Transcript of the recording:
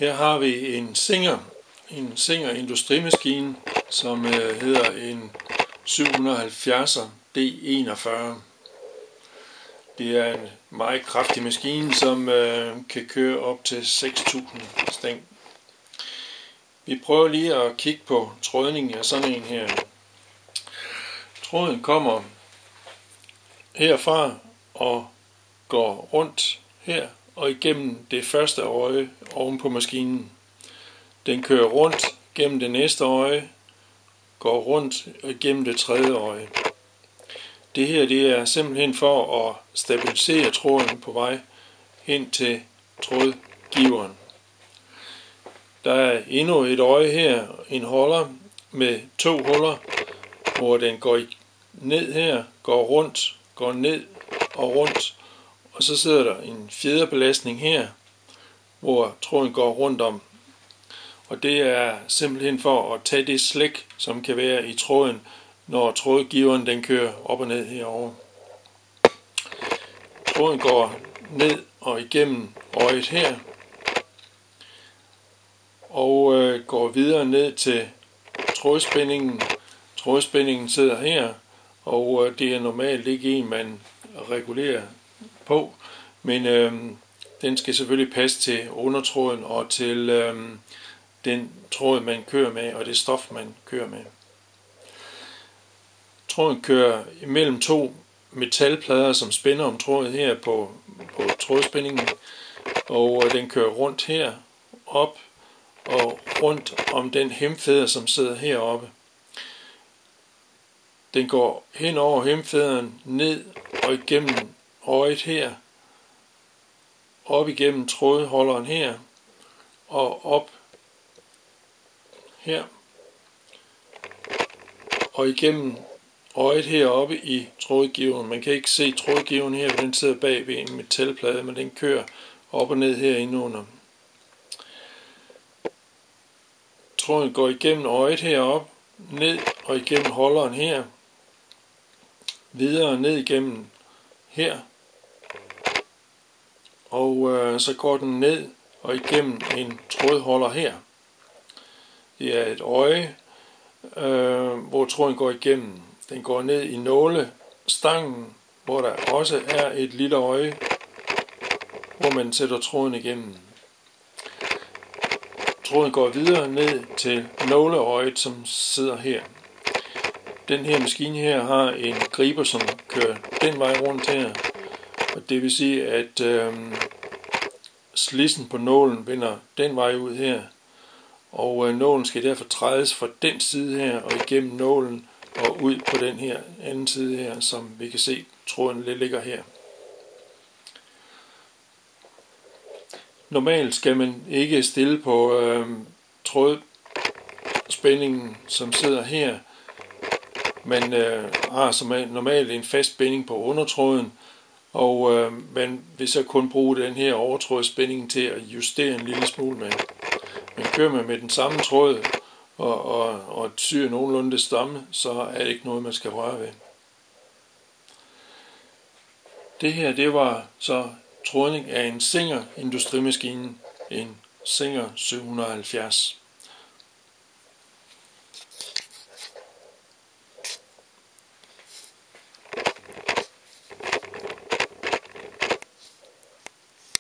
Her har vi en Singer industrimaskine, som hedder en 770'er D41. Det er en meget kraftig maskine, som kan køre op til 6.000 stæng. Vi prøver lige at kigge på trådningen af sådan en her. Tråden kommer herfra og går rundt her og igennem det første øje oven på maskinen. Den kører rundt gennem det næste øje, går rundt og igennem det tredje øje. Det her det er simpelthen for at stabilisere tråden på vej hen til trådgiveren. Der er endnu et øje her, en holder med 2 huller, hvor den går ned her, går rundt, går ned og rundt, og så sidder der en fjederbelastning her, hvor tråden går rundt om. Og det er simpelthen for at tage det slæk, som kan være i tråden, når trådgiveren den kører op og ned herovre. Tråden går ned og igennem øjet her, og går videre ned til trådspændingen. Trådspændingen sidder her, og det er normalt ikke en, man regulerer på, men den skal selvfølgelig passe til undertråden og til den tråd, man kører med, og det stof, man kører med. Tråden kører imellem 2 metalplader, som spænder om tråden her på trådspændingen, og den kører rundt her, op og rundt om den hemfeder, som sidder heroppe. Den går hen over hemfederen, ned og igennem øjet her, op igennem trådholderen her, og op her, og igennem øjet heroppe i trådgiveren. Man kan ikke se trådgiveren her, for den sidder bag ved en metalplade, men den kører op og ned herinde under. Tråden går igennem øjet heroppe, ned og igennem holderen her, videre ned igennem her, og så går den ned og igennem en trådholder her. Det er et øje, hvor tråden går igennem. Den går ned i nålestangen, hvor der også er et lille øje, hvor man sætter tråden igennem. Tråden går videre ned til nåleøjet, som sidder her. Den her maskine her har en griber, som kører den vej rundt her. Og det vil sige, at slidsen på nålen vender den vej ud her. Og nålen skal derfor trædes fra den side her og igennem nålen og ud på den her anden side her, som vi kan se, tråden ligger her. Normalt skal man ikke stille på trådspændingen, som sidder her. Man har som normalt en fast spænding på undertråden, og man vil så kun bruge den her overtrådsspænding til at justere en lille smule med. Men kører man med den samme tråd og syr nogenlunde det stamme, så er det ikke noget, man skal røre ved. Det her, det var så trådning af en Singer industrimaskine, en Singer 770.